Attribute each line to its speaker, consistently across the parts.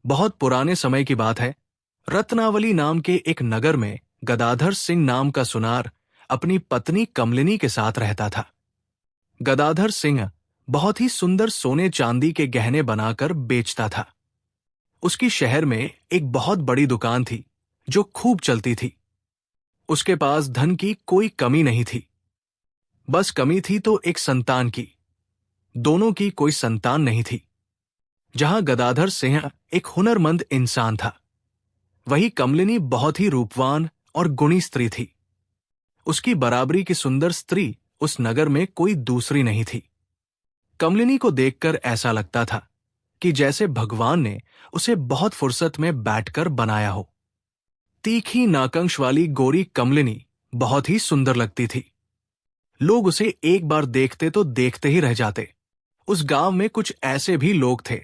Speaker 1: बहुत पुराने समय की बात है। रत्नावली नाम के एक नगर में गदाधर सिंह नाम का सुनार अपनी पत्नी कमलिनी के साथ रहता था। गदाधर सिंह बहुत ही सुंदर सोने चांदी के गहने बनाकर बेचता था। उसकी शहर में एक बहुत बड़ी दुकान थी जो खूब चलती थी। उसके पास धन की कोई कमी नहीं थी। बस कमी थी तो एक संतान की। दोनों की कोई संतान नहीं थी। जहां गदाधर सिंह एक हुनरमंद इंसान था, वही कमलिनी बहुत ही रूपवान और गुणी स्त्री थी। उसकी बराबरी की सुंदर स्त्री उस नगर में कोई दूसरी नहीं थी। कमलिनी को देखकर ऐसा लगता था कि जैसे भगवान ने उसे बहुत फुर्सत में बैठकर बनाया हो। तीखी नाकंश वाली गोरी कमलिनी बहुत ही सुंदर लगती थी। लोग उसे एक बार देखते तो देखते ही रह जाते। उस गांव में कुछ ऐसे भी लोग थे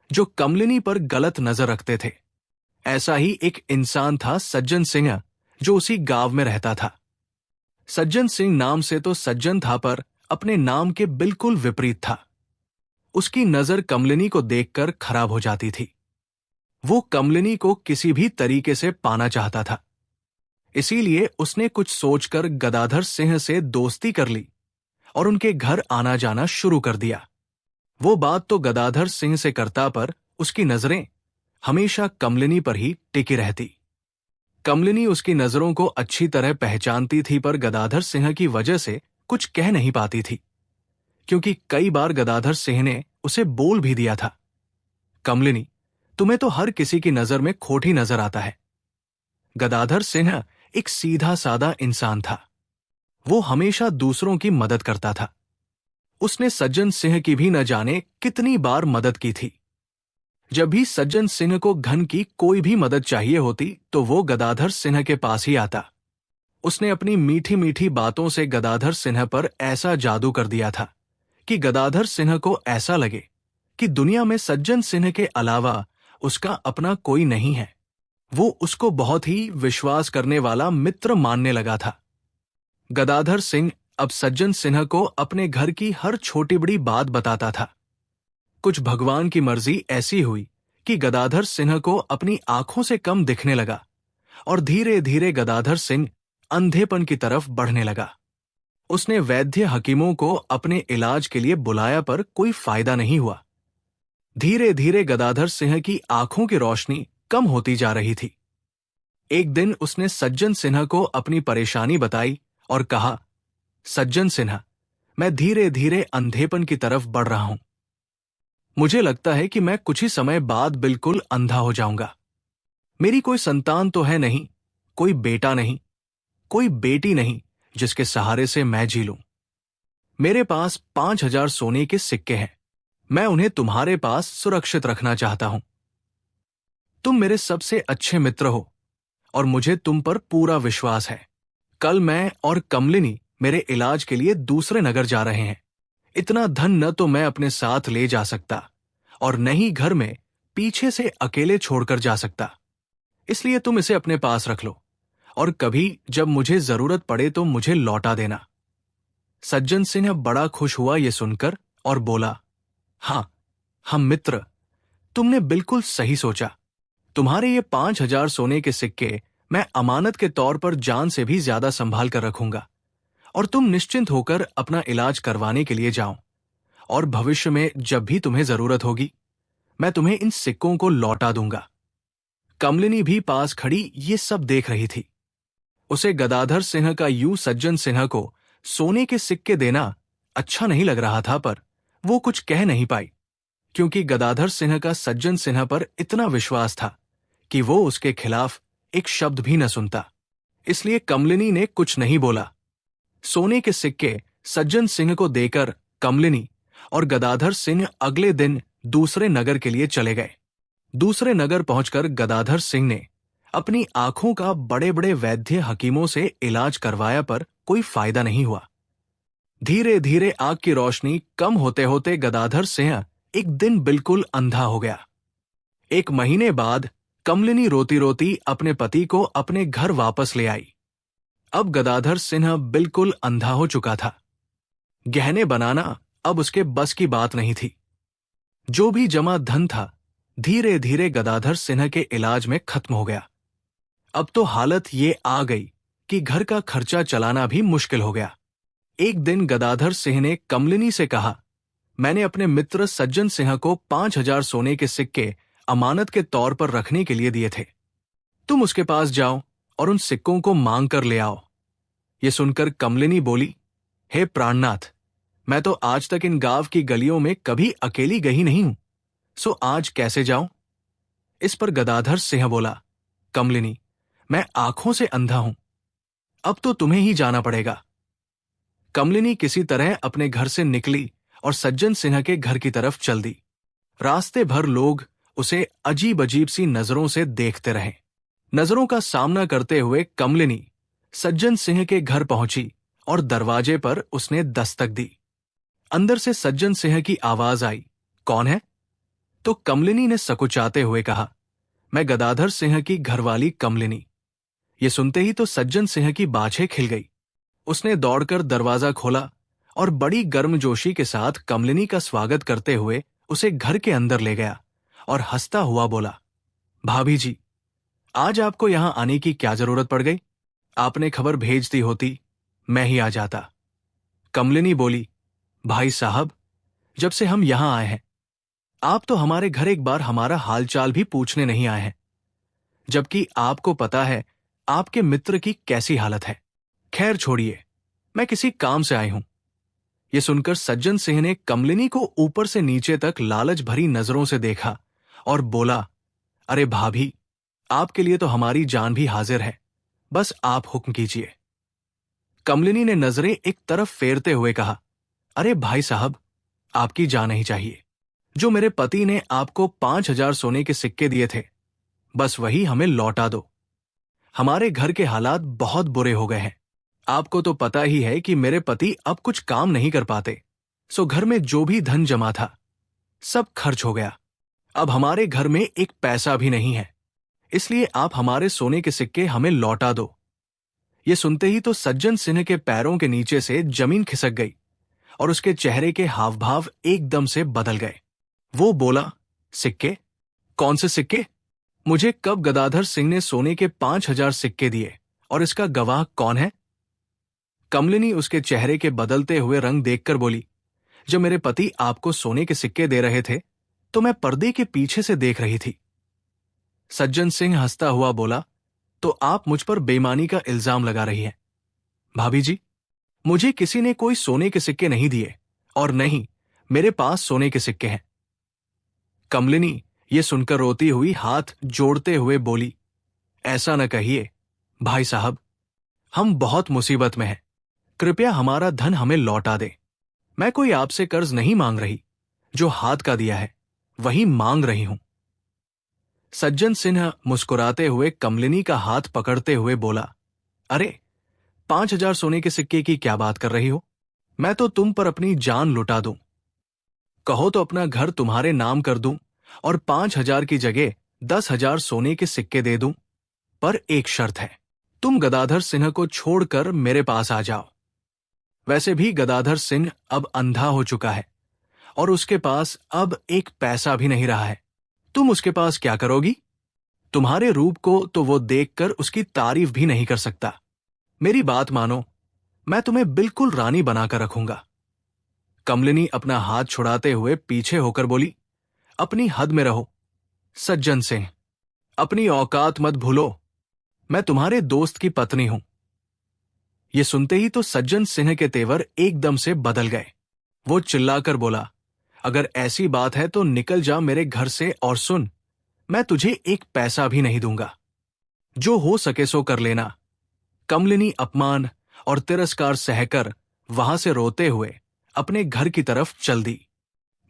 Speaker 1: जो कमलिनी पर गलत नजर रखते थे। ऐसा ही एक इंसान था सज्जन सिंह, जो उसी गांव में रहता था। सज्जन सिंह नाम से तो सज्जन था, पर अपने नाम के बिल्कुल विपरीत था। उसकी नजर कमलिनी को देखकर खराब हो जाती थी। वो कमलिनी को किसी भी तरीके से पाना चाहता था। इसीलिए उसने कुछ सोचकर गदाधर सिंह से दोस्ती कर ली और उनके घर आना जाना शुरू कर दिया। वो बात तो गदाधर सिंह से करता, पर उसकी नजरें हमेशा कमलिनी पर ही टिकी रहती। कमलिनी उसकी नजरों को अच्छी तरह पहचानती थी, पर गदाधर सिंह की वजह से कुछ कह नहीं पाती थी, क्योंकि कई बार गदाधर सिंह ने उसे बोल भी दिया था, कमलिनी, तुम्हें तो हर किसी की नजर में खोटी नजर आता है। गदाधर सिंह एक सीधा सादा इंसान था। वो हमेशा दूसरों की मदद करता था। उसने सज्जन सिंह की भी न जाने कितनी बार मदद की थी। जब भी सज्जन सिंह को धन की कोई भी मदद चाहिए होती तो वो गदाधर सिंह के पास ही आता। उसने अपनी मीठी मीठी बातों से गदाधर सिंह पर ऐसा जादू कर दिया था कि गदाधर सिंह को ऐसा लगे कि दुनिया में सज्जन सिंह के अलावा उसका अपना कोई नहीं है। वो उसको बहुत ही विश्वास करने वाला मित्र मानने लगा था। गदाधर सिंह अब सज्जन सिंह को अपने घर की हर छोटी बड़ी बात बताता था। कुछ भगवान की मर्जी ऐसी हुई कि गदाधर सिंह को अपनी आंखों से कम दिखने लगा और धीरे धीरे गदाधर सिंह अंधेपन की तरफ बढ़ने लगा। उसने वैद्य हकीमों को अपने इलाज के लिए बुलाया, पर कोई फायदा नहीं हुआ। धीरे धीरे गदाधर सिंह की आंखों की रोशनी कम होती जा रही थी। एक दिन उसने सज्जन सिन्हा को अपनी परेशानी बताई और कहा, सज्जन सिन्हा, मैं धीरे धीरे अंधेपन की तरफ बढ़ रहा हूं। मुझे लगता है कि मैं कुछ ही समय बाद बिल्कुल अंधा हो जाऊंगा। मेरी कोई संतान तो है नहीं, कोई बेटा नहीं, कोई बेटी नहीं जिसके सहारे से मैं जी लूं। मेरे पास 5,000 सोने के सिक्के हैं। मैं उन्हें तुम्हारे पास सुरक्षित रखना चाहता हूं। तुम मेरे सबसे अच्छे मित्र हो और मुझे तुम पर पूरा विश्वास है। कल मैं और कमलिनी मेरे इलाज के लिए दूसरे नगर जा रहे हैं। इतना धन न तो मैं अपने साथ ले जा सकता और न ही घर में पीछे से अकेले छोड़कर जा सकता। इसलिए तुम इसे अपने पास रख लो और कभी जब मुझे जरूरत पड़े तो मुझे लौटा देना। सज्जन सिंह बड़ा खुश हुआ ये सुनकर और बोला, हाँ, हम मित्र, तुमने बिल्कुल सही सोचा। तुम्हारे ये 5,000 सोने के सिक्के मैं अमानत के तौर पर जान से भी ज्यादा संभाल कर रखूंगा और तुम निश्चिंत होकर अपना इलाज करवाने के लिए जाओ, और भविष्य में जब भी तुम्हें जरूरत होगी मैं तुम्हें इन सिक्कों को लौटा दूंगा। कमलिनी भी पास खड़ी ये सब देख रही थी। उसे गदाधर सिंह का यूं सज्जन सिंह को सोने के सिक्के देना अच्छा नहीं लग रहा था, पर वो कुछ कह नहीं पाई, क्योंकि गदाधर सिंह का सज्जन सिंह पर इतना विश्वास था कि वो उसके खिलाफ एक शब्द भी न सुनता। इसलिए कमलिनी ने कुछ नहीं बोला। सोने के सिक्के सज्जन सिंह को देकर कमलिनी और गदाधर सिंह अगले दिन दूसरे नगर के लिए चले गए। दूसरे नगर पहुंचकर गदाधर सिंह ने अपनी आंखों का बड़े बड़े वैद्य हकीमों से इलाज करवाया, पर कोई फायदा नहीं हुआ। धीरे धीरे आंख की रोशनी कम होते होते गदाधर सिंह एक दिन बिल्कुल अंधा हो गया। 1 महीने बाद कमलिनी रोती रोती अपने पति को अपने घर वापस ले आई। अब गदाधर सिंह बिल्कुल अंधा हो चुका था। गहने बनाना अब उसके बस की बात नहीं थी। जो भी जमा धन था धीरे धीरे गदाधर सिंह के इलाज में खत्म हो गया। अब तो हालत ये आ गई कि घर का खर्चा चलाना भी मुश्किल हो गया। एक दिन गदाधर सिंह ने कमलिनी से कहा, मैंने अपने मित्र सज्जन सिंह को 5,000 सोने के सिक्के अमानत के तौर पर रखने के लिए दिए थे। तुम उसके पास जाओ और उन सिक्कों को मांग कर ले आओ। ये सुनकर कमलिनी बोली, हे प्राणनाथ, मैं तो आज तक इन गांव की गलियों में कभी अकेली गई नहीं हूं, सो आज कैसे जाऊं? इस पर गदाधर सिंह बोला, कमलिनी, मैं आंखों से अंधा हूं, अब तो तुम्हें ही जाना पड़ेगा। कमलिनी किसी तरह अपने घर से निकली और सज्जन सिंह के घर की तरफ चल दी। रास्ते भर लोग उसे अजीब अजीब सी नजरों से देखते रहे। नजरों का सामना करते हुए कमलिनी सज्जन सिंह के घर पहुंची और दरवाजे पर उसने दस्तक दी। अंदर से सज्जन सिंह की आवाज आई, कौन है? तो कमलिनी ने सकुचाते हुए कहा, मैं गदाधर सिंह की घरवाली कमलिनी। ये सुनते ही तो सज्जन सिंह की बाछें खिल गई। उसने दौड़कर दरवाजा खोला और बड़ी गर्मजोशी के साथ कमलिनी का स्वागत करते हुए उसे घर के अंदर ले गया और हंसता हुआ बोला, भाभी जी, आज आपको यहां आने की क्या जरूरत पड़ गई? आपने खबर भेज दी होती, मैं ही आ जाता। कमलिनी बोली, भाई साहब, जब से हम यहां आए हैं, आप तो हमारे घर एक बार हमारा हालचाल भी पूछने नहीं आए हैं, जबकि आपको पता है आपके मित्र की कैसी हालत है। खैर छोड़िए, मैं किसी काम से आई हूं। यह सुनकर सज्जन सिंह ने कमलिनी को ऊपर से नीचे तक लालच भरी नजरों से देखा और बोला, अरे भाभी, आपके लिए तो हमारी जान भी हाजिर है, बस आप हुक्म कीजिए। कमलिनी ने नजरें एक तरफ फेरते हुए कहा, अरे भाई साहब, आपकी जान ही चाहिए। जो मेरे पति ने आपको 5,000 सोने के सिक्के दिए थे, बस वही हमें लौटा दो। हमारे घर के हालात बहुत बुरे हो गए हैं। आपको तो पता ही है कि मेरे पति अब कुछ काम नहीं कर पाते, सो घर में जो भी धन जमा था सब खर्च हो गया। अब हमारे घर में एक पैसा भी नहीं है, इसलिए आप हमारे सोने के सिक्के हमें लौटा दो। ये सुनते ही तो सज्जन सिंह के पैरों के नीचे से जमीन खिसक गई और उसके चेहरे के हाव भाव एकदम से बदल गए। वो बोला, सिक्के? कौन से सिक्के? मुझे कब गदाधर सिंह ने सोने के 5,000 सिक्के दिए और इसका गवाह कौन है? कमलिनी उसके चेहरे के बदलते हुए रंग देखकर बोली, जब मेरे पति आपको सोने के सिक्के दे रहे थे तो मैं पर्दे के पीछे से देख रही थी। सज्जन सिंह हंसता हुआ बोला, तो आप मुझ पर बेईमानी का इल्जाम लगा रही हैं। भाभी जी, मुझे किसी ने कोई सोने के सिक्के नहीं दिए और नहीं मेरे पास सोने के सिक्के हैं। कमलिनी ये सुनकर रोती हुई हाथ जोड़ते हुए बोली, ऐसा न कहिए भाई साहब, हम बहुत मुसीबत में हैं, कृपया हमारा धन हमें लौटा दे। मैं कोई आपसे कर्ज नहीं मांग रही, जो हाथ का दिया है वही मांग रही हूं। सज्जन सिंह मुस्कुराते हुए कमलिनी का हाथ पकड़ते हुए बोला, अरे 5,000 सोने के सिक्के की क्या बात कर रही हो? मैं तो तुम पर अपनी जान लुटा दूं। कहो तो अपना घर तुम्हारे नाम कर दूं और 5,000 की जगह 10,000 सोने के सिक्के दे दूं, पर एक शर्त है, तुम गदाधर सिंह को छोड़कर मेरे पास आ जाओ। वैसे भी गदाधर सिंह अब अंधा हो चुका है और उसके पास अब एक पैसा भी नहीं रहा है। तुम उसके पास क्या करोगी? तुम्हारे रूप को तो वो देखकर उसकी तारीफ भी नहीं कर सकता। मेरी बात मानो, मैं तुम्हें बिल्कुल रानी बनाकर रखूंगा। कमलिनी अपना हाथ छुड़ाते हुए पीछे होकर बोली, अपनी हद में रहो सज्जन सिंह, अपनी औकात मत भूलो, मैं तुम्हारे दोस्त की पत्नी हूं। ये सुनते ही तो सज्जन सिंह के तेवर एकदम से बदल गए। वो चिल्लाकर बोला, अगर ऐसी बात है तो निकल जा मेरे घर से और सुन, मैं तुझे एक पैसा भी नहीं दूंगा। जो हो सके सो कर लेना। कमलिनी अपमान और तिरस्कार सहकर वहां से रोते हुए अपने घर की तरफ चल दी।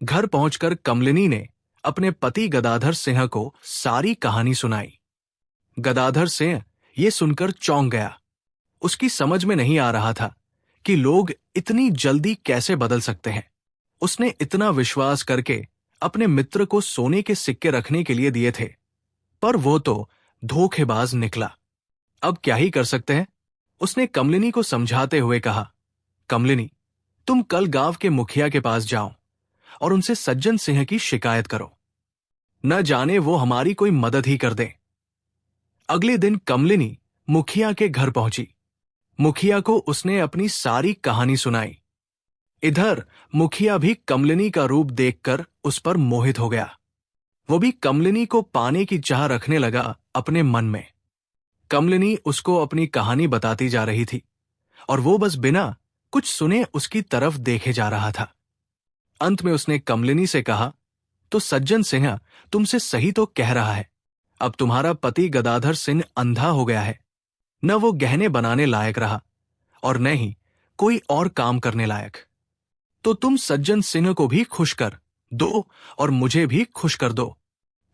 Speaker 1: घर पहुंचकर कमलिनी ने अपने पति गदाधर सिंह को सारी कहानी सुनाई। गदाधर सिंह ये सुनकर चौंक गया। उसकी समझ में नहीं आ रहा था कि लोग इतनी जल्दी कैसे बदल सकते हैं। उसने इतना विश्वास करके अपने मित्र को सोने के सिक्के रखने के लिए दिए थे, पर वो तो धोखेबाज निकला। अब क्या ही कर सकते हैं? उसने कमलिनी को समझाते हुए कहा, कमलिनी, तुम कल गांव के मुखिया के पास जाओ और उनसे सज्जन सिंह की शिकायत करो। न जाने वो हमारी कोई मदद ही कर दें। अगले दिन कमलिनी मुखिया के घर पहुंची। मुखिया को उसने अपनी सारी कहानी सुनाई। इधर मुखिया भी कमलिनी का रूप देखकर उस पर मोहित हो गया। वो भी कमलिनी को पाने की चाह रखने लगा अपने मन में। कमलिनी उसको अपनी कहानी बताती जा रही थी और वो बस बिना कुछ सुने उसकी तरफ देखे जा रहा था। अंत में उसने कमलिनी से कहा, तो सज्जन सिंह तुमसे सही तो कह रहा है। अब तुम्हारा पति गदाधर सिंह अंधा हो गया है। न वो गहने बनाने लायक रहा और न ही कोई और काम करने लायक। तो तुम सज्जन सिंह को भी खुश कर दो और मुझे भी खुश कर दो।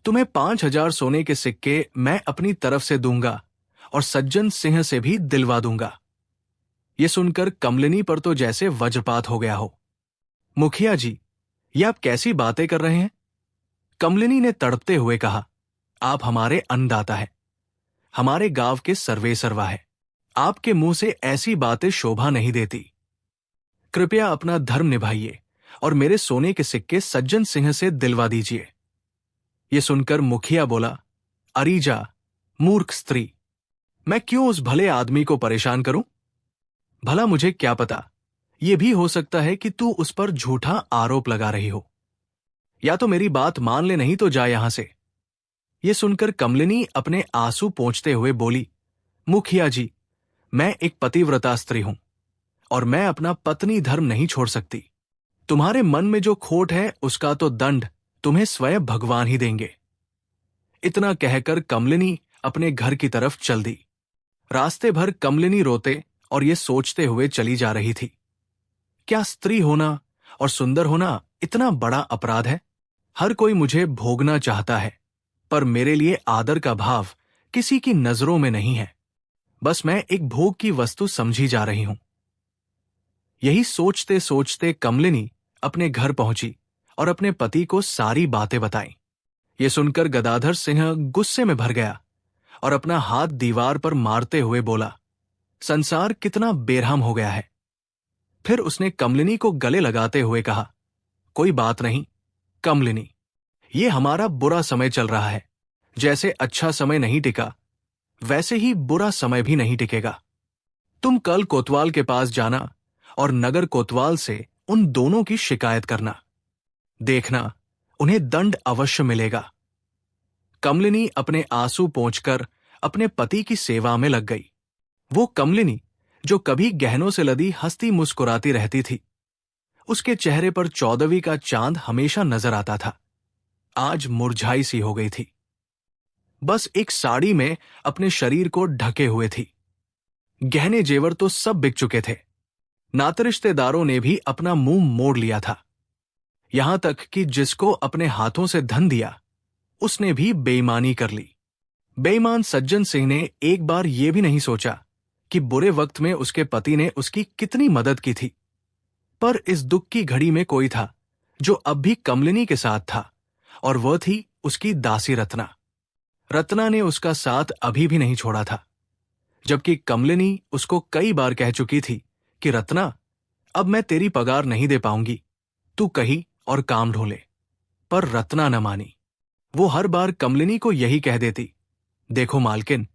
Speaker 1: तुम्हें 5,000 सोने के सिक्के मैं अपनी तरफ से दूंगा और सज्जन सिंह से भी दिलवा दूंगा। ये सुनकर कमलिनी पर तो जैसे वज्रपात हो गया हो। मुखिया जी, ये आप कैसी बातें कर रहे हैं? कमलिनी ने तड़पते हुए कहा, आप हमारे अन्नदाता है, हमारे गांव के सर्वेसर्वा है। आपके मुंह से ऐसी बातें शोभा नहीं देती। कृपया अपना धर्म निभाइए और मेरे सोने के सिक्के सज्जन सिंह से दिलवा दीजिए। ये सुनकर मुखिया बोला, अरीजा मूर्ख स्त्री, मैं क्यों उस भले आदमी को परेशान करूं? भला मुझे क्या पता, यह भी हो सकता है कि तू उस पर झूठा आरोप लगा रही हो। या तो मेरी बात मान ले, नहीं तो जा यहां से। यह सुनकर कमलिनी अपने आंसू पोंछते हुए बोली, मुखिया जी, मैं एक पतिव्रता स्त्री हूं और मैं अपना पत्नी धर्म नहीं छोड़ सकती। तुम्हारे मन में जो खोट है उसका तो दंड तुम्हें स्वयं भगवान ही देंगे। इतना कहकर कमलिनी अपने घर की तरफ चल दी। रास्ते भर कमलिनी रोते और ये सोचते हुए चली जा रही थी, क्या स्त्री होना और सुंदर होना इतना बड़ा अपराध है? हर कोई मुझे भोगना चाहता है, पर मेरे लिए आदर का भाव किसी की नजरों में नहीं है। बस मैं एक भोग की वस्तु समझी जा रही हूं। यही सोचते सोचते कमलिनी अपने घर पहुंची और अपने पति को सारी बातें बताईं। ये सुनकर गदाधर सिंह गुस्से में भर गया और अपना हाथ दीवार पर मारते हुए बोला, संसार कितना बेरहम हो गया है। फिर उसने कमलिनी को गले लगाते हुए कहा, कोई बात नहीं कमलिनी, ये हमारा बुरा समय चल रहा है। जैसे अच्छा समय नहीं टिका, वैसे ही बुरा समय भी नहीं टिकेगा। तुम कल कोतवाल के पास जाना और नगर कोतवाल से उन दोनों की शिकायत करना। देखना, उन्हें दंड अवश्य मिलेगा। कमलिनी अपने आंसू पोंछकर अपने पति की सेवा में लग गई। वो कमलिनी जो कभी गहनों से लदी हंसती मुस्कुराती रहती थी, उसके चेहरे पर 14वीं का चांद हमेशा नजर आता था, आज मुरझाई सी हो गई थी। बस एक साड़ी में अपने शरीर को ढके हुए थी। गहने जेवर तो सब बिक चुके थे। नाते रिश्तेदारों ने भी अपना मुंह मोड़ लिया था। यहां तक कि जिसको अपने हाथों से धन दिया, उसने भी बेईमानी कर ली। बेईमान सज्जन सिंह ने एक बार यह भी नहीं सोचा कि बुरे वक्त में उसके पति ने उसकी कितनी मदद की थी। पर इस दुख की घड़ी में कोई था जो अब भी कमलिनी के साथ था, और वह थी उसकी दासी रत्ना। रत्ना ने उसका साथ अभी भी नहीं छोड़ा था, जबकि कमलिनी उसको कई बार कह चुकी थी कि रत्ना, अब मैं तेरी पगार नहीं दे पाऊंगी, तू कहीं और काम ढूंढ। पर रत्ना न मानी। वो हर बार कमलिनी को यही कह देती, देखो मालकिन,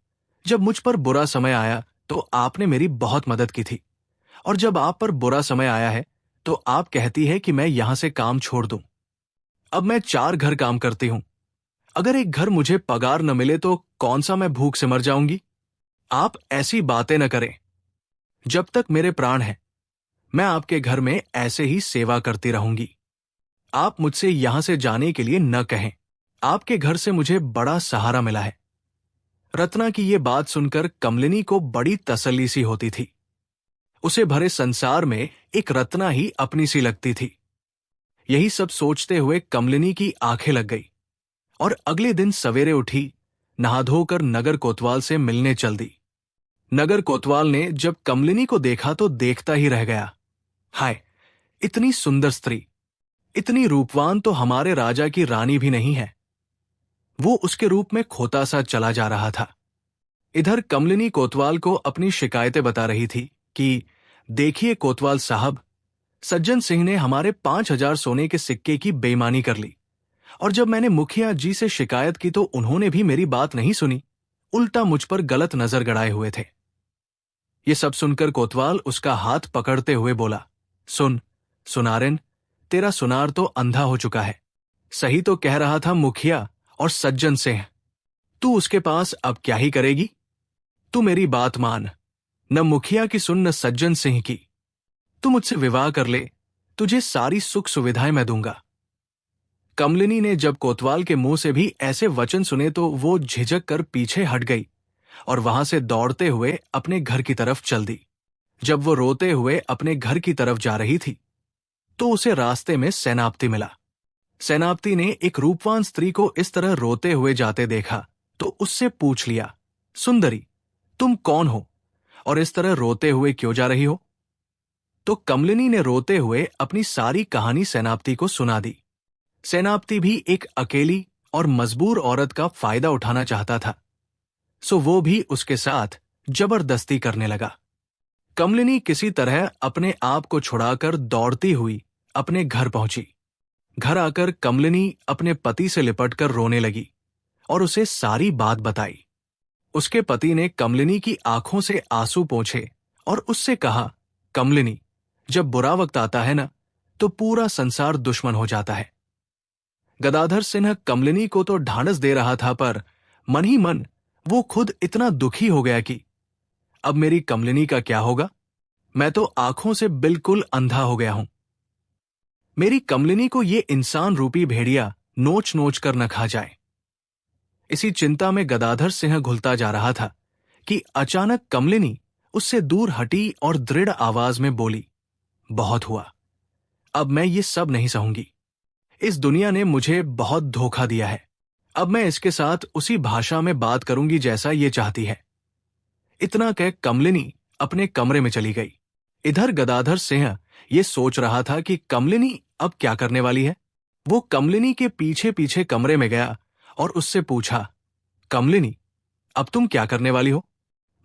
Speaker 1: जब मुझ पर बुरा समय आया तो आपने मेरी बहुत मदद की थी, और जब आप पर बुरा समय आया है तो आप कहती है कि मैं यहां से काम छोड़ दूं। अब मैं 4 घर काम करती हूं। अगर एक घर मुझे पगार न मिले तो कौन सा मैं भूख से मर जाऊंगी? आप ऐसी बातें न करें। जब तक मेरे प्राण हैं, मैं आपके घर में ऐसे ही सेवा करती रहूंगी। आप मुझसे यहां से जाने के लिए न कहें। आपके घर से मुझे बड़ा सहारा मिला है। रत्ना की ये बात सुनकर कमलिनी को बड़ी तसल्ली सी होती थी। उसे भरे संसार में एक रत्ना ही अपनी सी लगती थी। यही सब सोचते हुए कमलिनी की आंखें लग गई और अगले दिन सवेरे उठी, नहा धोकर नगर कोतवाल से मिलने चल दी। नगर कोतवाल ने जब कमलिनी को देखा तो देखता ही रह गया। हाय, इतनी सुंदर स्त्री, इतनी रूपवान तो हमारे राजा की रानी भी नहीं है। वो उसके रूप में खोता सा चला जा रहा था। इधर कमलिनी कोतवाल को अपनी शिकायतें बता रही थी कि देखिए कोतवाल साहब, सज्जन सिंह ने हमारे 5,000 सोने के सिक्के की बेईमानी कर ली और जब मैंने मुखिया जी से शिकायत की तो उन्होंने भी मेरी बात नहीं सुनी, उल्टा मुझ पर गलत नजर गड़ाए हुए थे। ये सब सुनकर कोतवाल उसका हाथ पकड़ते हुए बोला, सुन सुनारिन, तेरा सुनार तो अंधा हो चुका है। सही तो कह रहा था मुखिया और सज्जन सिंह। तू उसके पास अब क्या ही करेगी? तू मेरी बात मान, न मुखिया की सुन न सज्जन सिंह की। तू मुझसे विवाह कर ले, तुझे सारी सुख सुविधाएं मैं दूंगा। कमलिनी ने जब कोतवाल के मुंह से भी ऐसे वचन सुने तो वो झिझक कर पीछे हट गई और वहां से दौड़ते हुए अपने घर की तरफ चल दी। जब वो रोते हुए अपने घर की तरफ जा रही थी तो उसे रास्ते में सेनापति मिला। सेनापति ने एक रूपवान स्त्री को इस तरह रोते हुए जाते देखा तो उससे पूछ लिया, सुंदरी, तुम कौन हो और इस तरह रोते हुए क्यों जा रही हो? तो कमलिनी ने रोते हुए अपनी सारी कहानी सेनापति को सुना दी। सेनापति भी एक अकेली और मजबूर औरत का फायदा उठाना चाहता था, सो वो भी उसके साथ जबरदस्ती करने लगा। कमलिनी किसी तरह अपने आप को छुड़ाकर दौड़ती हुई अपने घर पहुंची। घर आकर कमलिनी अपने पति से लिपटकर रोने लगी और उसे सारी बात बताई। उसके पति ने कमलिनी की आंखों से आंसू पोंछे और उससे कहा, कमलिनी, जब बुरा वक्त आता है ना तो पूरा संसार दुश्मन हो जाता है। गदाधर सिंह कमलिनी को तो ढांढस दे रहा था, पर मन ही मन वो खुद इतना दुखी हो गया कि अब मेरी कमलिनी का क्या होगा? मैं तो आंखों से बिल्कुल अंधा हो गया हूं। मेरी कमलिनी को ये इंसान रूपी भेड़िया नोच नोच कर न खा जाए। इसी चिंता में गदाधर सिंह घुलता जा रहा था कि अचानक कमलिनी उससे दूर हटी और दृढ़ आवाज में बोली, बहुत हुआ, अब मैं ये सब नहीं सहूंगी। इस दुनिया ने मुझे बहुत धोखा दिया है। अब मैं इसके साथ उसी भाषा में बात करूंगी जैसा ये चाहती है। इतना कह कमलिनी अपने कमरे में चली गई। इधर गदाधर सिंह ये सोच रहा था कि कमलिनी अब क्या करने वाली है। वो कमलिनी के पीछे पीछे कमरे में गया और उससे पूछा, कमलिनी, अब तुम क्या करने वाली हो?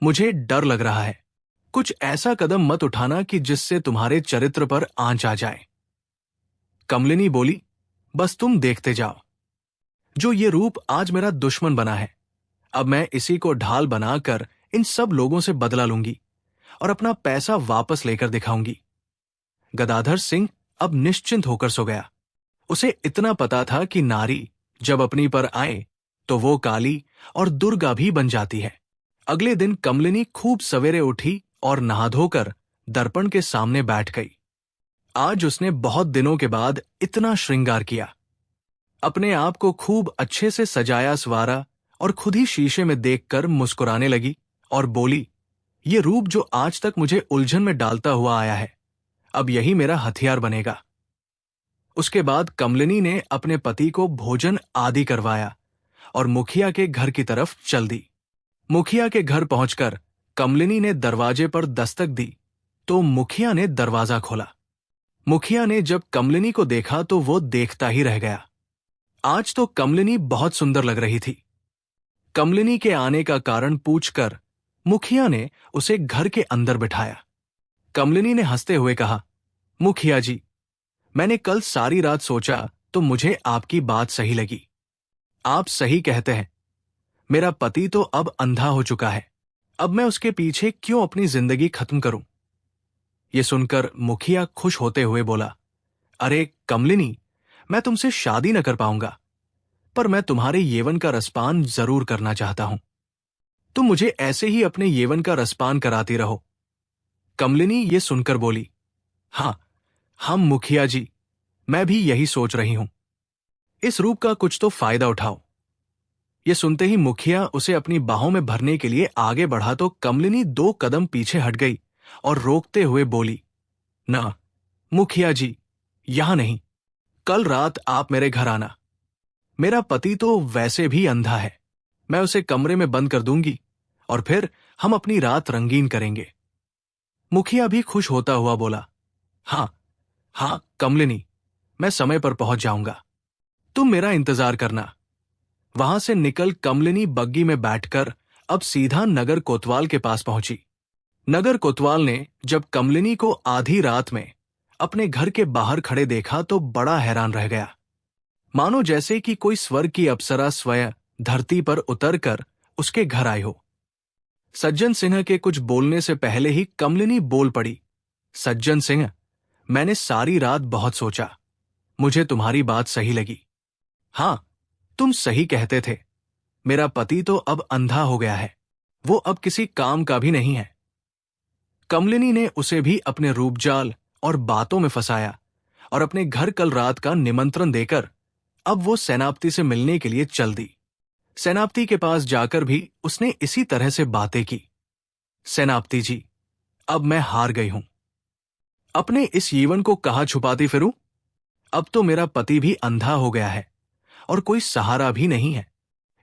Speaker 1: मुझे डर लग रहा है। कुछ ऐसा कदम मत उठाना कि जिससे तुम्हारे चरित्र पर आंच आ जाए। कमलिनी बोली, बस तुम देखते जाओ। जो ये रूप आज मेरा दुश्मन बना है, अब मैं इसी को ढाल बनाकर इन सब लोगों से बदला लूंगी और अपना पैसा वापस लेकर दिखाऊंगी। गदाधर सिंह अब निश्चिंत होकर सो गया। उसे इतना पता था कि नारी जब अपनी पर आए तो वो काली और दुर्गा भी बन जाती है। अगले दिन कमलिनी खूब सवेरे उठी और नहा धोकर दर्पण के सामने बैठ गई। आज उसने बहुत दिनों के बाद इतना श्रृंगार किया। अपने आप को खूब अच्छे से सजाया संवारा और खुद ही शीशे में देखकर मुस्कुराने लगी और बोली, ये रूप जो आज तक मुझे उलझन में डालता हुआ आया है, अब यही मेरा हथियार बनेगा। उसके बाद कमलिनी ने अपने पति को भोजन आदि करवाया और मुखिया के घर की तरफ चल दी। मुखिया के घर पहुंचकर कमलिनी ने दरवाजे पर दस्तक दी तो मुखिया ने दरवाजा खोला। मुखिया ने जब कमलिनी को देखा तो वो देखता ही रह गया। आज तो कमलिनी बहुत सुंदर लग रही थी। कमलिनी के आने का कारण पूछकर मुखिया ने उसे घर के अंदर बिठाया। कमलिनी ने हंसते हुए कहा, मुखिया जी, मैंने कल सारी रात सोचा तो मुझे आपकी बात सही लगी। आप सही कहते हैं, मेरा पति तो अब अंधा हो चुका है। अब मैं उसके पीछे क्यों अपनी जिंदगी खत्म करूं? ये सुनकर मुखिया खुश होते हुए बोला, अरे कमलिनी, मैं तुमसे शादी न कर पाऊंगा, पर मैं तुम्हारे यौवन का रसपान जरूर करना चाहता हूं। तुम मुझे ऐसे ही अपने यौवन का रसपान कराती रहो। कमलिनी ये सुनकर बोली, हाँ, हम मुखिया जी, मैं भी यही सोच रही हूं। इस रूप का कुछ तो फायदा उठाओ। ये सुनते ही मुखिया उसे अपनी बाहों में भरने के लिए आगे बढ़ा तो कमलिनी 2 कदम पीछे हट गई और रोकते हुए बोली, ना मुखिया जी, यहां नहीं। कल रात आप मेरे घर आना। मेरा पति तो वैसे भी अंधा है। मैं उसे कमरे में बंद कर दूंगी और फिर हम अपनी रात रंगीन करेंगे। मुखिया भी खुश होता हुआ बोला, हाँ हाँ कमलिनी, मैं समय पर पहुंच जाऊंगा। तुम मेरा इंतजार करना। वहां से निकल कमलिनी बग्गी में बैठकर अब सीधा नगर कोतवाल के पास पहुंची। नगर कोतवाल ने जब कमलिनी को आधी रात में अपने घर के बाहर खड़े देखा तो बड़ा हैरान रह गया। मानो जैसे कि कोई स्वर्ग की अप्सरा स्वयं धरती पर उतरकर उसके घर आई हो। सज्जन सिंह के कुछ बोलने से पहले ही कमलिनी बोल पड़ी। सज्जन सिंह, मैंने सारी रात बहुत सोचा। मुझे तुम्हारी बात सही लगी। हाँ, तुम सही कहते थे। मेरा पति तो अब अंधा हो गया है, वो अब किसी काम का भी नहीं है। कमलिनी ने उसे भी अपने रूपजाल और बातों में फंसाया और अपने घर कल रात का निमंत्रण देकर अब वो सेनापति से मिलने के लिए चल दी। सेनापति के पास जाकर भी उसने इसी तरह से बातें की। सेनापति जी, अब मैं हार गई हूं। अपने इस जीवन को कहाँ छुपाती फिरूं? अब तो मेरा पति भी अंधा हो गया है और कोई सहारा भी नहीं है।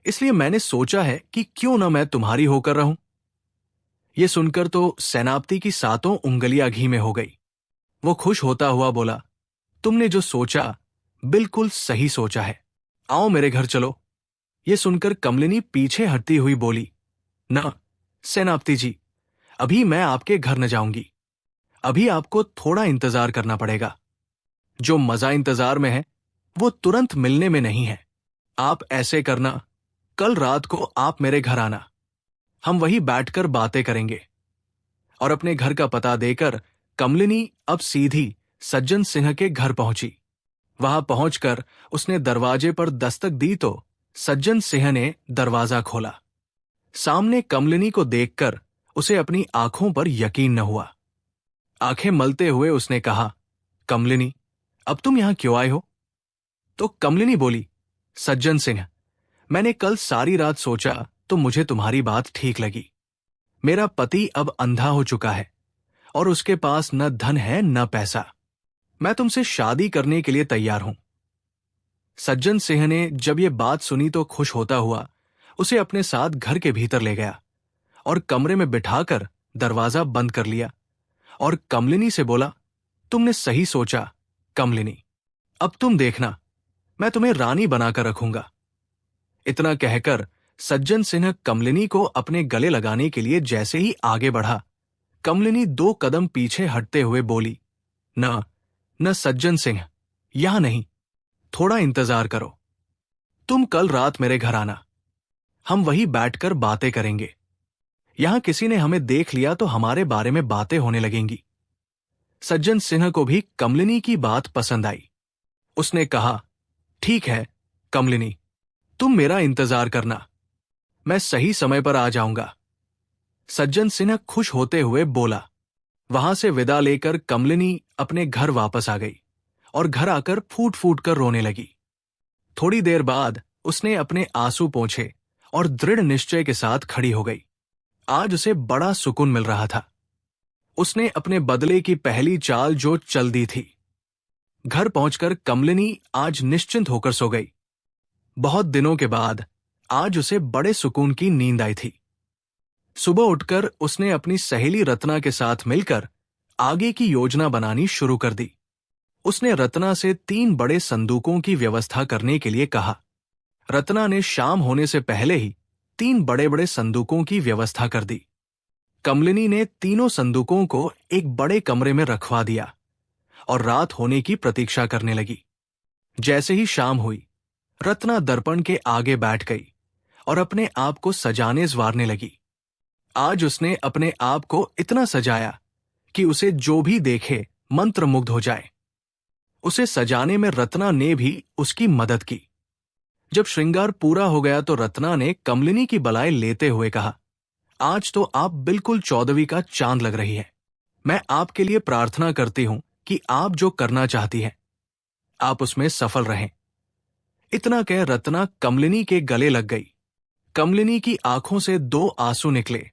Speaker 1: इसलिए मैंने सोचा है कि क्यों न मैं तुम्हारी होकर रहूं। यह सुनकर तो सेनापति की सातों उंगलियां घी में हो गई। वो खुश होता हुआ बोला, तुमने जो सोचा बिल्कुल सही सोचा है। आओ मेरे घर चलो। ये सुनकर कमलिनी पीछे हटती हुई बोली, न सेनापति जी, अभी मैं आपके घर न जाऊंगी। अभी आपको थोड़ा इंतजार करना पड़ेगा। जो मजा इंतजार में है वो तुरंत मिलने में नहीं है। आप ऐसे करना, कल रात को आप मेरे घर आना, हम वहीं बैठकर बातें करेंगे। और अपने घर का पता देकर कमलिनी अब सीधी सज्जन सिंह के घर पहुंची। वहां पहुंचकर उसने दरवाजे पर दस्तक दी तो सज्जन सिंह ने दरवाजा खोला। सामने कमलिनी को देखकर उसे अपनी आंखों पर यकीन न हुआ। आंखें मलते हुए उसने कहा, कमलिनी, अब तुम यहां क्यों आए हो? तो कमलिनी बोली, सज्जन सिंह, मैंने कल सारी रात सोचा तो मुझे तुम्हारी बात ठीक लगी। मेरा पति अब अंधा हो चुका है और उसके पास न धन है न पैसा। मैं तुमसे शादी करने के लिए तैयार हूं। सज्जन सिंह ने जब ये बात सुनी तो खुश होता हुआ उसे अपने साथ घर के भीतर ले गया और कमरे में बिठाकर दरवाजा बंद कर लिया और कमलिनी से बोला, तुमने सही सोचा कमलिनी, अब तुम देखना, मैं तुम्हें रानी बनाकर रखूंगा। इतना कहकर सज्जन सिंह कमलिनी को अपने गले लगाने के लिए जैसे ही आगे बढ़ा, कमलिनी 2 कदम पीछे हटते हुए बोली, न सज्जन सिंह, यहां नहीं, थोड़ा इंतजार करो। तुम कल रात मेरे घर आना, हम वहीं बैठकर बातें करेंगे। यहां किसी ने हमें देख लिया तो हमारे बारे में बातें होने लगेंगी। सज्जन सिंह को भी कमलिनी की बात पसंद आई। उसने कहा, ठीक है कमलिनी, तुम मेरा इंतजार करना, मैं सही समय पर आ जाऊंगा। सज्जन सिंह खुश होते हुए बोला। वहां से विदा लेकर कमलिनी अपने घर वापस आ गई और घर आकर फूट फूट कर रोने लगी। थोड़ी देर बाद उसने अपने आंसू पोंछे और दृढ़ निश्चय के साथ खड़ी हो गई। आज उसे बड़ा सुकून मिल रहा था। उसने अपने बदले की पहली चाल जो चल दी थी। घर पहुंचकर कमलिनी आज निश्चिंत होकर सो गई। बहुत दिनों के बाद आज उसे बड़े सुकून की नींद आई थी। सुबह उठकर उसने अपनी सहेली रत्ना के साथ मिलकर आगे की योजना बनानी शुरू कर दी। उसने रत्ना से 3 बड़े संदूकों की व्यवस्था करने के लिए कहा। रत्ना ने शाम होने से पहले ही 3 बड़े बड़े संदूकों की व्यवस्था कर दी। कमलिनी ने तीनों संदूकों को एक बड़े कमरे में रखवा दिया और रात होने की प्रतीक्षा करने लगी। जैसे ही शाम हुई, रत्ना दर्पण के आगे बैठ गई और अपने आप को सजाने संवारने लगी। आज उसने अपने आप को इतना सजाया कि उसे जो भी देखे मंत्रमुग्ध हो जाए। उसे सजाने में रत्ना ने भी उसकी मदद की। जब श्रृंगार पूरा हो गया तो रत्ना ने कमलिनी की बलाय लेते हुए कहा, आज तो आप बिल्कुल 14वीं का चांद लग रही है। मैं आपके लिए प्रार्थना करती हूं कि आप जो करना चाहती हैं, आप उसमें सफल रहें। इतना कह रत्ना कमलिनी के गले लग गई। कमलिनी की आंखों से 2 आंसू निकले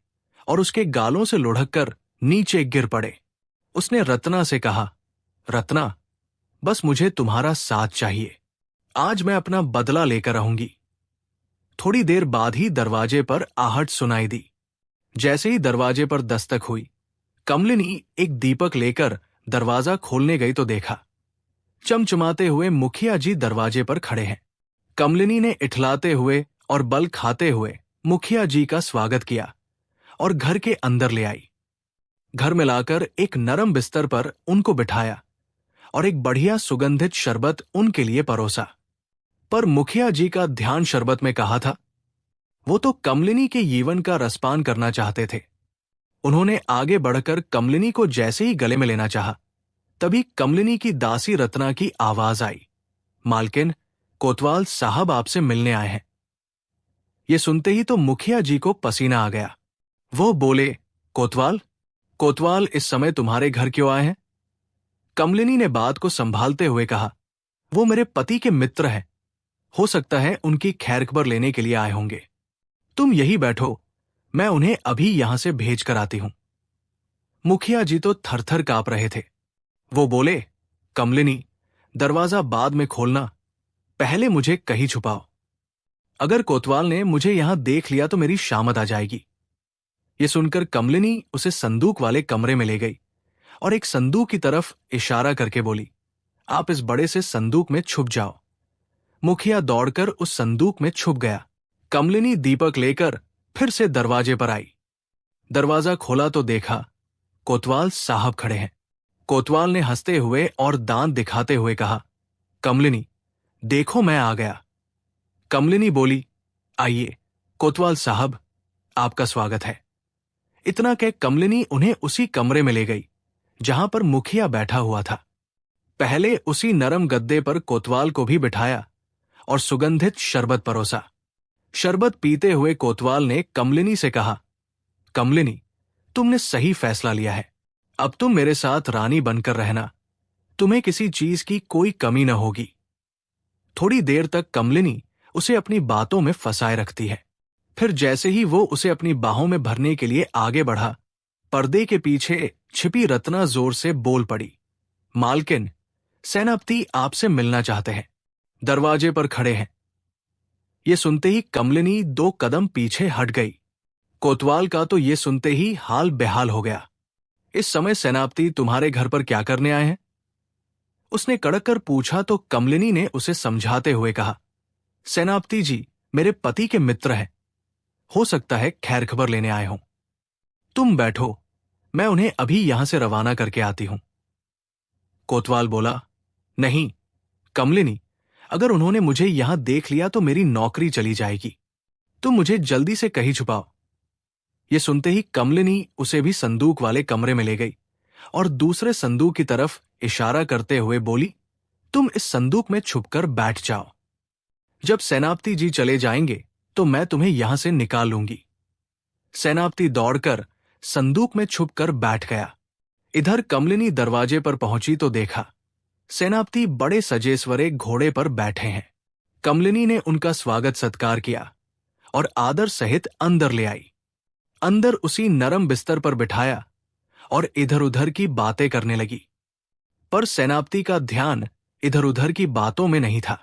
Speaker 1: और उसके गालों से लुढ़ककर नीचे गिर पड़े। उसने रत्ना से कहा, रत्ना, बस मुझे तुम्हारा साथ चाहिए। आज मैं अपना बदला लेकर रहूंगी। थोड़ी देर बाद ही दरवाजे पर आहट सुनाई दी। जैसे ही दरवाजे पर दस्तक हुई, कमलिनी एक दीपक लेकर दरवाजा खोलने गई तो देखा, चमचमाते हुए मुखिया जी दरवाजे पर खड़े हैं। कमलिनी ने इठलाते हुए और बल खाते हुए मुखिया जी का स्वागत किया और घर के अंदर ले आई। घर में लाकर एक नरम बिस्तर पर उनको बिठाया और एक बढ़िया सुगंधित शरबत उनके लिए परोसा। पर मुखिया जी का ध्यान शरबत में कहा था। वो तो कमलिनी के यीवन का रसपान करना चाहते थे। उन्होंने आगे बढ़कर कमलिनी को जैसे ही गले में लेना चाहा, तभी कमलिनी की दासी रत्ना की आवाज आई, मालकिन, कोतवाल साहब आपसे मिलने आए हैं। ये सुनते ही तो मुखिया जी को पसीना आ गया। वो बोले, कोतवाल, कोतवाल इस समय तुम्हारे घर क्यों आए हैं? कमलिनी ने बात को संभालते हुए कहा, वो मेरे पति के मित्र हैं। हो सकता है उनकी खैरखबर लेने के लिए आए होंगे। तुम यही बैठो, मैं उन्हें अभी यहां से भेज कर आती हूं। मुखिया जी तो थरथर कांप रहे थे। वो बोले, कमलिनी, दरवाजा बाद में खोलना, पहले मुझे कहीं छुपाओ। अगर कोतवाल ने मुझे यहां देख लिया तो मेरी शामत आ जाएगी। ये सुनकर कमलिनी उसे संदूक वाले कमरे में ले गई और एक संदूक की तरफ इशारा करके बोली, आप इस बड़े से संदूक में छुप जाओ। मुखिया दौड़कर उस संदूक में छुप गया। कमलिनी दीपक लेकर फिर से दरवाजे पर आई। दरवाजा खोला तो देखा कोतवाल साहब खड़े हैं। कोतवाल ने हंसते हुए और दांत दिखाते हुए कहा, कमलिनी, देखो मैं आ गया। कमलिनी बोली, आइए कोतवाल साहब, आपका स्वागत है। इतना कह कमलिनी उन्हें उसी कमरे में ले गई जहां पर मुखिया बैठा हुआ था। पहले उसी नरम गद्दे पर कोतवाल को भी बिठाया और सुगंधित शरबत परोसा। शरबत पीते हुए कोतवाल ने कमलिनी से कहा, कमलिनी, तुमने सही फैसला लिया है। अब तुम मेरे साथ रानी बनकर रहना। तुम्हें किसी चीज की कोई कमी न होगी। थोड़ी देर तक कमलिनी उसे अपनी बातों में फंसाए रखती है। फिर जैसे ही वो उसे अपनी बाहों में भरने के लिए आगे बढ़ा, पर्दे के पीछे छिपी रत्ना जोर से बोल पड़ी, मालकिन, सेनापति आपसे मिलना चाहते हैं, दरवाजे पर खड़े हैं। ये सुनते ही कमलिनी 2 कदम पीछे हट गई। कोतवाल का तो ये सुनते ही हाल बेहाल हो गया। इस समय सेनापति तुम्हारे घर पर क्या करने आए हैं? उसने कड़क कर पूछा तो कमलिनी ने उसे समझाते हुए कहा, सेनापति जी मेरे पति के मित्र हैं। हो सकता है खैर खबर लेने आए हों। तुम बैठो, मैं उन्हें अभी यहां से रवाना करके आती हूं। कोतवाल बोला, नहीं कमलिनी, अगर उन्होंने मुझे यहां देख लिया तो मेरी नौकरी चली जाएगी। तुम मुझे जल्दी से कहीं छुपाओ। ये सुनते ही कमलिनी उसे भी संदूक वाले कमरे में ले गई और दूसरे संदूक की तरफ इशारा करते हुए बोली, तुम इस संदूक में छुपकर बैठ जाओ। जब सेनापति जी चले जाएंगे तो मैं तुम्हें यहां से निकाल लूंगी। सेनापति दौड़कर संदूक में छुपकर बैठ गया। इधर कमलिनी दरवाजे पर पहुंची तो देखा सेनापति बड़े सजे सवरे घोड़े पर बैठे हैं। कमलिनी ने उनका स्वागत सत्कार किया और आदर सहित अंदर ले आई। अंदर उसी नरम बिस्तर पर बिठाया और इधर उधर की बातें करने लगी। पर सेनापति का ध्यान इधर उधर की बातों में नहीं था।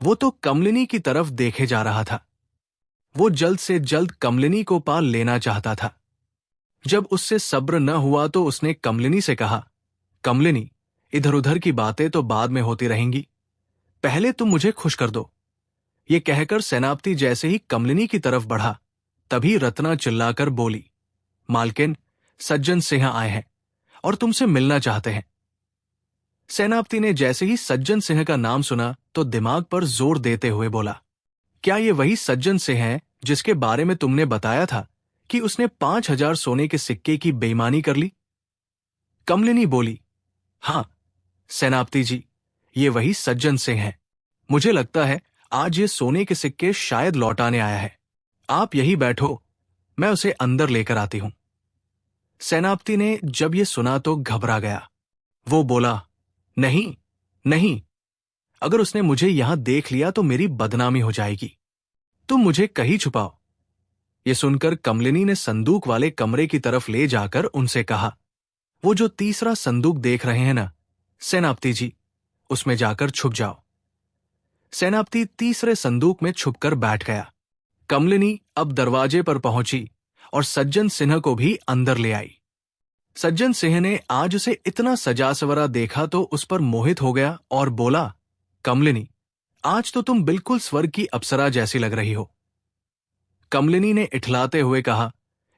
Speaker 1: वो तो कमलिनी की तरफ देखे जा रहा था। वो जल्द से जल्द कमलिनी को पा लेना चाहता था। जब उससे सब्र न हुआ तो उसने कमलिनी से कहा, कमलिनी, इधर उधर की बातें तो बाद में होती रहेंगी, पहले तुम मुझे खुश कर दो। ये कहकर सेनापति जैसे ही कमलिनी की तरफ बढ़ा, तभी रत्ना चिल्लाकर बोली, मालकिन, सज्जन सिंह आए हैं और तुमसे मिलना चाहते हैं। सेनापति ने जैसे ही सज्जन सिंह का नाम सुना तो दिमाग पर जोर देते हुए बोला, क्या ये वही सज्जन सिंह है जिसके बारे में तुमने बताया था कि उसने 5,000 सोने के सिक्के की बेईमानी कर ली? कमलिनी बोली, हां सेनापति जी, ये वही सज्जन सिंह है। मुझे लगता है आज ये सोने के सिक्के शायद लौटाने आया है। आप यही बैठो, मैं उसे अंदर लेकर आती हूं। सेनापति ने जब ये सुना तो घबरा गया। वो बोला, नहीं नहीं, अगर उसने मुझे यहां देख लिया तो मेरी बदनामी हो जाएगी। तुम मुझे कहीं छुपाओ। ये सुनकर कमलिनी ने संदूक वाले कमरे की तरफ ले जाकर उनसे कहा, वो जो तीसरा संदूक देख रहे हैं ना सेनापति जी, उसमें जाकर छुप जाओ। सेनापति तीसरे संदूक में छुपकर बैठ गया। कमलिनी अब दरवाजे पर पहुंची और सज्जन सिंह को भी अंदर ले आई। सज्जन सिंह ने आज उसे इतना सजा सवरा देखा तो उस पर मोहित हो गया और बोला, कमलिनी, आज तो तुम बिल्कुल स्वर्ग की अप्सरा जैसी लग रही हो। कमलिनी ने इठलाते हुए कहा,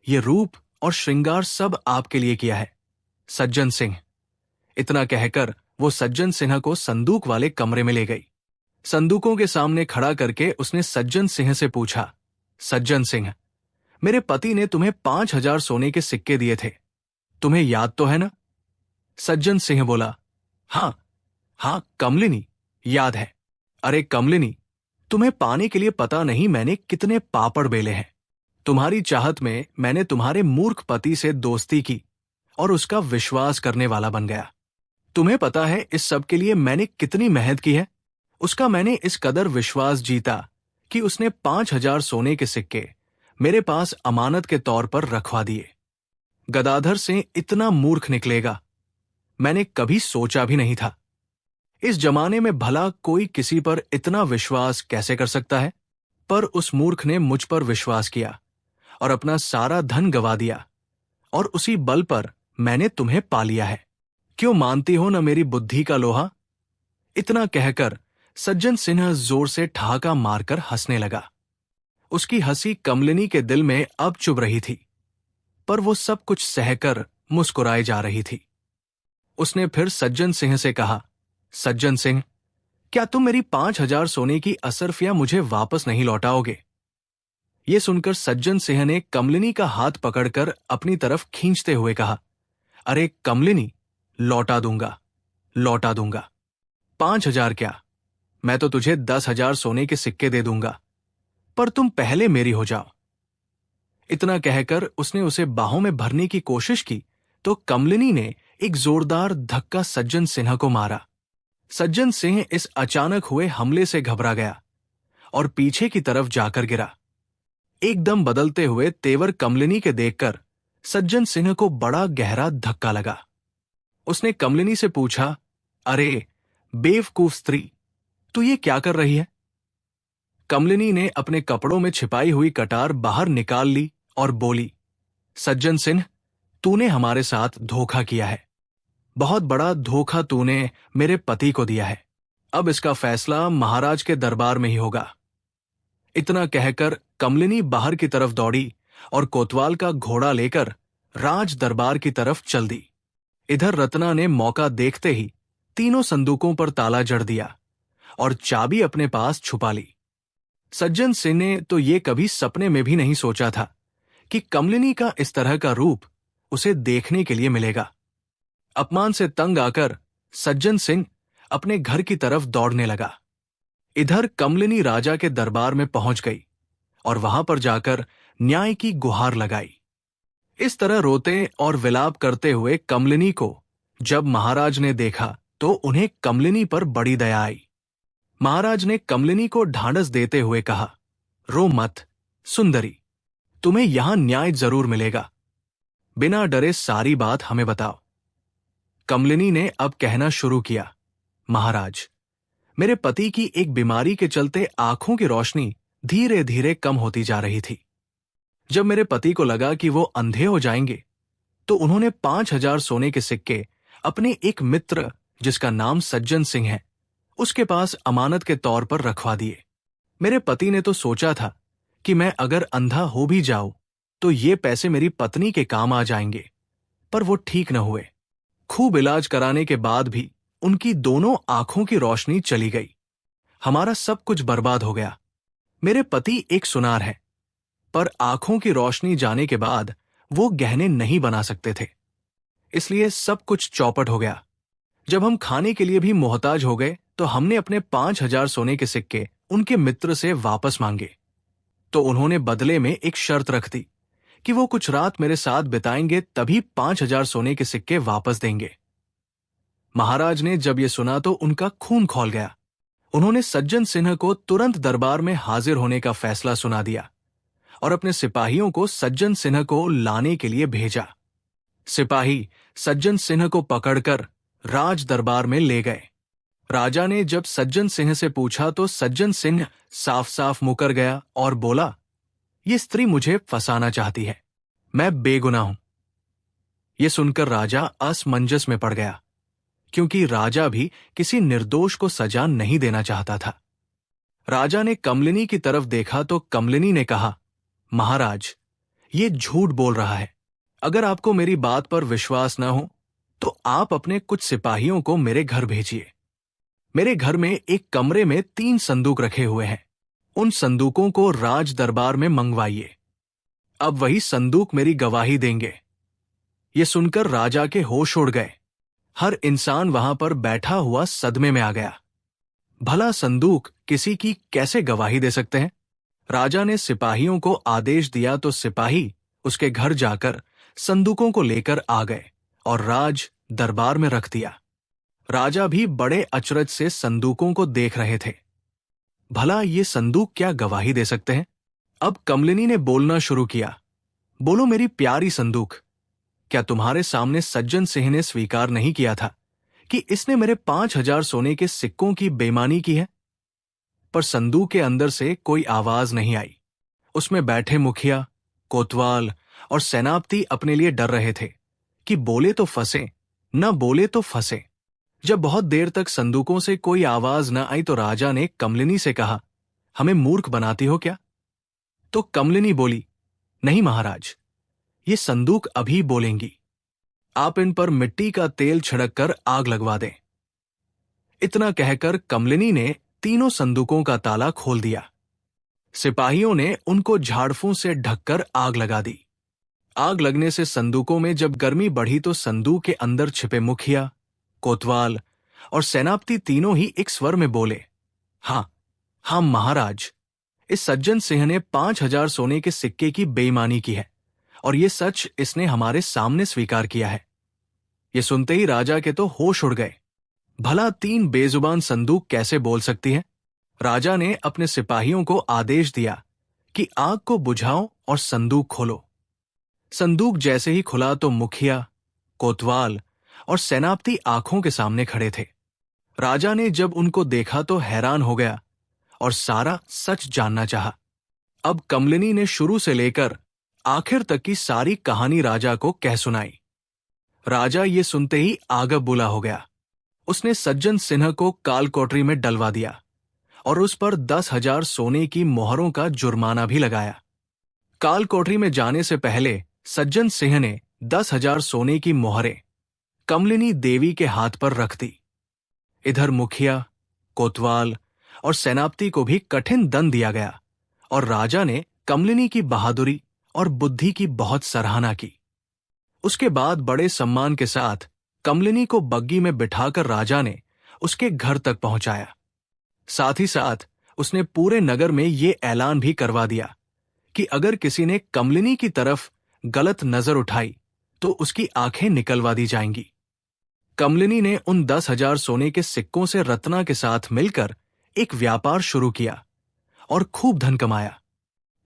Speaker 1: यह रूप और श्रृंगार सब आपके लिए किया है सज्जन सिंह। इतना कहकर वो सज्जन सिन्हा को संदूक वाले कमरे में ले गई। संदूकों के सामने खड़ा करके उसने सज्जन सिंह से पूछा, सज्जन सिंह, मेरे पति ने तुम्हें 5,000 सोने के सिक्के दिए थे, तुम्हें याद तो है ना? सज्जन सिंह बोला, हाँ हाँ कमलिनी, याद है। अरे कमलिनी, तुम्हें पाने के लिए पता नहीं मैंने कितने पापड़ बेले हैं। तुम्हारी चाहत में मैंने तुम्हारे मूर्ख पति से दोस्ती की और उसका विश्वास करने वाला बन गया। तुम्हें पता है इस सब के लिए मैंने कितनी मेहनत की है। उसका मैंने इस कदर विश्वास जीता कि उसने 5,000 सोने के सिक्के मेरे पास अमानत के तौर पर रखवा दिए। गदाधर सिंह इतना मूर्ख निकलेगा मैंने कभी सोचा भी नहीं था। इस जमाने में भला कोई किसी पर इतना विश्वास कैसे कर सकता है? पर उस मूर्ख ने मुझ पर विश्वास किया और अपना सारा धन गवा दिया, और उसी बल पर मैंने तुम्हें पा लिया है। क्यों मानती हो न मेरी बुद्धि का लोहा? इतना कहकर सज्जन सिन्हा जोर से ठहाका मारकर हंसने लगा। उसकी हंसी कमलिनी के दिल में अब चुभ रही थी, पर वो सब कुछ सहकर मुस्कुराए जा रही थी। उसने फिर सज्जन सिंह से कहा, सज्जन सिंह, क्या तुम मेरी 5,000 सोने की असरफियां मुझे वापस नहीं लौटाओगे? ये सुनकर सज्जन सिंह ने कमलिनी का हाथ पकड़कर अपनी तरफ खींचते हुए कहा, अरे कमलिनी, लौटा दूंगा, लौटा दूंगा। 5,000 क्या, मैं तो तुझे 10,000 सोने के सिक्के दे दूंगा, पर तुम पहले मेरी हो जाओ। इतना कहकर उसने उसे बाहों में भरने की कोशिश की तो कमलिनी ने एक जोरदार धक्का सज्जन सिन्हा को मारा। सज्जन सिंह इस अचानक हुए हमले से घबरा गया और पीछे की तरफ जाकर गिरा। एकदम बदलते हुए तेवर कमलिनी के देखकर सज्जन सिंह को बड़ा गहरा धक्का लगा। उसने कमलिनी से पूछा, अरे बेवकूफ स्त्री, तू ये क्या कर रही है? कमलिनी ने अपने कपड़ों में छिपाई हुई कटार बाहर निकाल ली और बोली, सज्जन सिंह, तूने हमारे साथ धोखा किया है। बहुत बड़ा धोखा तूने मेरे पति को दिया है। अब इसका फैसला महाराज के दरबार में ही होगा। इतना कहकर कमलिनी बाहर की तरफ दौड़ी और कोतवाल का घोड़ा लेकर राज दरबार की तरफ चल दी। इधर रत्ना ने मौका देखते ही तीनों संदूकों पर ताला जड़ दिया और चाबी अपने पास छुपा ली। सज्जन सिंह ने तो ये कभी सपने में भी नहीं सोचा था कि कमलिनी का इस तरह का रूप उसे देखने के लिए मिलेगा। अपमान से तंग आकर सज्जन सिंह अपने घर की तरफ दौड़ने लगा। इधर कमलिनी राजा के दरबार में पहुंच गई और वहां पर जाकर न्याय की गुहार लगाई। इस तरह रोते और विलाप करते हुए कमलिनी को जब महाराज ने देखा तो उन्हें कमलिनी पर बड़ी दया आई। महाराज ने कमलिनी को ढांढस देते हुए कहा, रो मत सुंदरी, तुम्हें यहां न्याय जरूर मिलेगा। बिना डरे सारी बात हमें बताओ। कमलिनी ने अब कहना शुरू किया, महाराज, मेरे पति की एक बीमारी के चलते आंखों की रोशनी धीरे धीरे कम होती जा रही थी। जब मेरे पति को लगा कि वो अंधे हो जाएंगे तो उन्होंने 5,000 सोने के सिक्के अपने एक मित्र जिसका नाम सज्जन सिंह है उसके पास अमानत के तौर पर रखवा दिए। मेरे पति ने तो सोचा था कि मैं अगर अंधा हो भी जाऊं तो ये पैसे मेरी पत्नी के काम आ जाएंगे, पर वो ठीक न हुए। खूब इलाज कराने के बाद भी उनकी दोनों आंखों की रोशनी चली गई। हमारा सब कुछ बर्बाद हो गया। मेरे पति एक सुनार है, पर आंखों की रोशनी जाने के बाद वो गहने नहीं बना सकते थे, इसलिए सब कुछ चौपट हो गया। जब हम खाने के लिए भी मोहताज हो गए तो हमने अपने 5,000 सोने के सिक्के उनके मित्र से वापस मांगे, तो उन्होंने बदले में एक शर्त रख दी कि वो कुछ रात मेरे साथ बिताएंगे तभी 5,000 सोने के सिक्के वापस देंगे। महाराज ने जब ये सुना तो उनका खून खौल गया। उन्होंने सज्जन सिन्हा को तुरंत दरबार में हाजिर होने का फैसला सुना दिया और अपने सिपाहियों को सज्जन सिन्हा को लाने के लिए भेजा। सिपाही सज्जन सिन्हा को पकड़कर राज दरबार में ले गए। राजा ने जब सज्जन सिंह से पूछा तो सज्जन सिंह साफ साफ मुकर गया और बोला, ये स्त्री मुझे फंसाना चाहती है, मैं बेगुनाह हूं। यह सुनकर राजा असमंजस में पड़ गया, क्योंकि राजा भी किसी निर्दोष को सजा नहीं देना चाहता था। राजा ने कमलिनी की तरफ देखा तो कमलिनी ने कहा, महाराज, ये झूठ बोल रहा है। अगर आपको मेरी बात पर विश्वास न हो तो आप अपने कुछ सिपाहियों को मेरे घर भेजिए। मेरे घर में एक कमरे में 3 संदूक रखे हुए हैं। उन संदूकों को राज दरबार में मंगवाइए। अब वही संदूक मेरी गवाही देंगे। ये सुनकर राजा के होश उड़ गए। हर इंसान वहां पर बैठा हुआ सदमे में आ गया। भला संदूक किसी की कैसे गवाही दे सकते हैं? राजा ने सिपाहियों को आदेश दिया तो सिपाही उसके घर जाकर संदूकों को लेकर आ गए और राज दरबार में रख दिया। राजा भी बड़े अचरज से संदूकों को देख रहे थे। भला ये संदूक क्या गवाही दे सकते हैं? अब कमलिनी ने बोलना शुरू किया। बोलो मेरी प्यारी संदूक, क्या तुम्हारे सामने सज्जन सिंह ने स्वीकार नहीं किया था कि इसने मेरे 5,000 सोने के सिक्कों की बेईमानी की है? पर संदूक के अंदर से कोई आवाज नहीं आई। उसमें बैठे मुखिया, कोतवाल और सेनापति अपने लिए डर रहे थे कि बोले तो फंसे, न बोले तो फंसे। जब बहुत देर तक संदूकों से कोई आवाज न आई तो राजा ने कमलिनी से कहा, हमें मूर्ख बनाती हो क्या? तो कमलिनी बोली, नहीं महाराज, ये संदूक अभी बोलेंगी। आप इन पर मिट्टी का तेल छिड़ककर आग लगवा दें। इतना कहकर कमलिनी ने तीनों संदूकों का ताला खोल दिया। सिपाहियों ने उनको झाड़फूं से ढककर आग लगा दी। आग लगने से संदूकों में जब गर्मी बढ़ी तो संदूक के अंदर छिपे मुखिया, कोतवाल और सेनापति तीनों ही एक स्वर में बोले, हाँ हाँ महाराज, इस सज्जन सिंह ने 5,000 सोने के सिक्के की बेईमानी की है और ये सच इसने हमारे सामने स्वीकार किया है। ये सुनते ही राजा के तो होश उड़ गए। भला 3 बेजुबान संदूक कैसे बोल सकती है? राजा ने अपने सिपाहियों को आदेश दिया कि आग को बुझाओ और संदूक खोलो। संदूक जैसे ही खुला तो मुखिया, कोतवाल और सेनापति आंखों के सामने खड़े थे। राजा ने जब उनको देखा तो हैरान हो गया और सारा सच जानना चाहा। अब कमलिनी ने शुरू से लेकर आखिर तक की सारी कहानी राजा को कह सुनाई। राजा ये सुनते ही आगब बुला हो गया। उसने सज्जन सिन्हा को काल कोठरी में डलवा दिया और उस पर 10,000 सोने की मोहरों का जुर्माना भी लगाया। काल कोठरी में जाने से पहले सज्जन सिंह ने 10,000 सोने की मोहरें कमलिनी देवी के हाथ पर रख दी। इधर मुखिया, कोतवाल और सेनापति को भी कठिन दंड दिया गया और राजा ने कमलिनी की बहादुरी और बुद्धि की बहुत सराहना की। उसके बाद बड़े सम्मान के साथ कमलिनी को बग्गी में बिठाकर राजा ने उसके घर तक पहुंचाया। साथ ही साथ उसने पूरे नगर में ये ऐलान भी करवा दिया कि अगर किसी ने कमलिनी की तरफ गलत नजर उठाई तो उसकी आंखें निकलवा दी जाएंगी। कमलिनी ने उन 10,000 सोने के सिक्कों से रत्ना के साथ मिलकर एक व्यापार शुरू किया और खूब धन कमाया।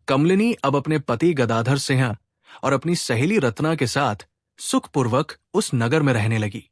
Speaker 1: कमलिनी अब अपने पति गदाधर सिंह और अपनी सहेली रत्ना के साथ सुखपूर्वक उस नगर में रहने लगी।